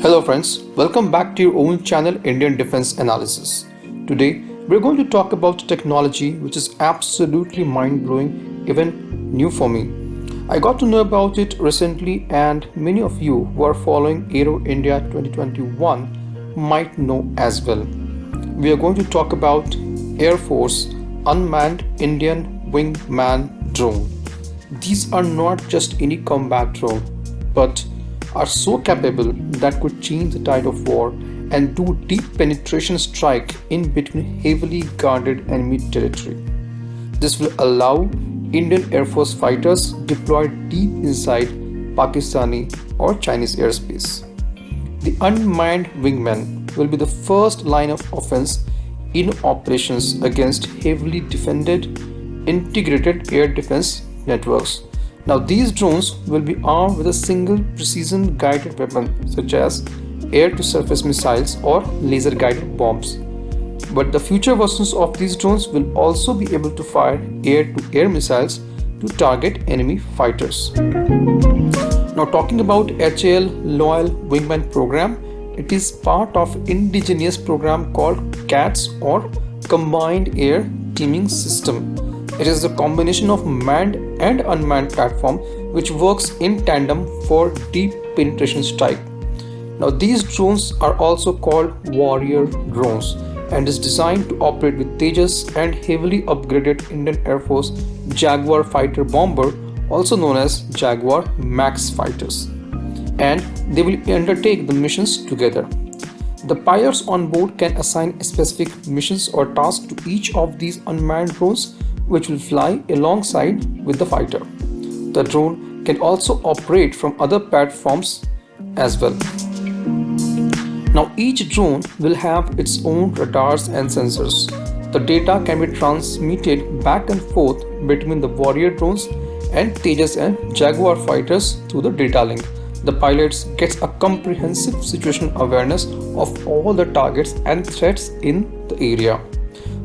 Hello friends, welcome back to your own channel Indian Defense Analysis. Today we're going to talk about technology which is absolutely mind-blowing, even new for me. I got to know about it recently and many of you who are following Aero India 2021 might know as well. We are going to talk about Air Force Unmanned Indian Wingman Drone. These are not just any combat drone, but are so capable that could change the tide of war and do deep penetration strike in between heavily guarded enemy territory. This will allow Indian Air Force fighters deployed deep inside Pakistani or Chinese airspace. The unmanned wingman will be the first line of offense in operations against heavily defended integrated air defense networks. Now these drones will be armed with a single precision guided weapon such as air-to-surface missiles or laser-guided bombs. But the future versions of these drones will also be able to fire air-to-air missiles to target enemy fighters. Now talking about HAL Loyal Wingman program, it is part of indigenous program called CATS or Combined Air Teaming System. It is a combination of manned and unmanned platform which works in tandem for deep penetration strike. Now these drones are also called warrior drones and is designed to operate with Tejas and heavily upgraded Indian Air Force Jaguar fighter bomber, also known as Jaguar Max fighters, and they will undertake the missions together. The pilots on board can assign specific missions or tasks to each of these unmanned drones, which will fly alongside with the fighter. The drone can also operate from other platforms as well. Now each drone will have its own radars and sensors. The data can be transmitted back and forth between the warrior drones and Tejas and Jaguar fighters through the data link. The pilots get a comprehensive situational awareness of all the targets and threats in the area.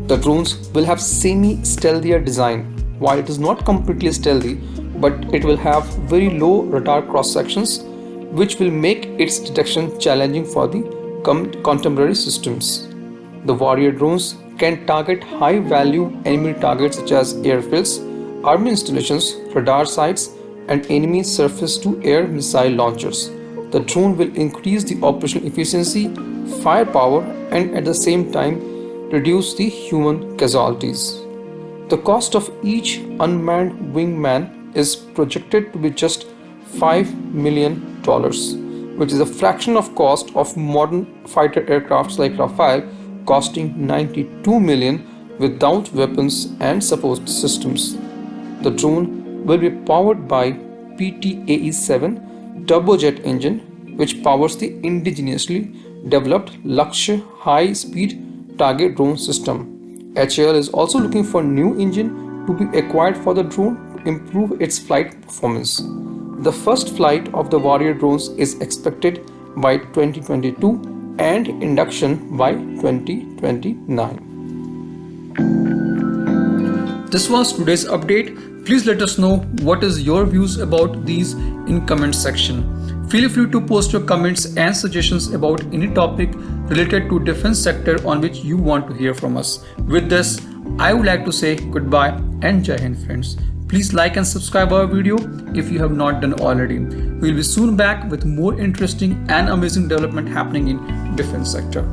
The drones will have semi-stealthier design. While it is not completely stealthy, but it will have very low radar cross sections, which will make its detection challenging for the contemporary systems. The warrior drones can target high-value enemy targets such as airfields, army installations, radar sites, and enemy surface-to-air missile launchers. The drone will increase the operational efficiency, firepower, and at the same time reduce the human casualties. The cost of each unmanned wingman is projected to be just $5 million, which is a fraction of cost of modern fighter aircrafts like Rafale, costing $92 million without weapons and support systems. The drone will be powered by PTAE-7 turbojet engine, which powers the indigenously developed Lakshya high-speed target drone system. HAL is also looking for new engine to be acquired for the drone to improve its flight performance. The first flight of the warrior drones is expected by 2022 and induction by 2029. This was today's update. Please let us know what is your views about these in comment section. Feel free to post your comments and suggestions about any topic related to defense sector on which you want to hear from us. With this, I would like to say goodbye and Jai Hind friends. Please like and subscribe our video if you have not done already. We will be soon back with more interesting and amazing development happening in defense sector.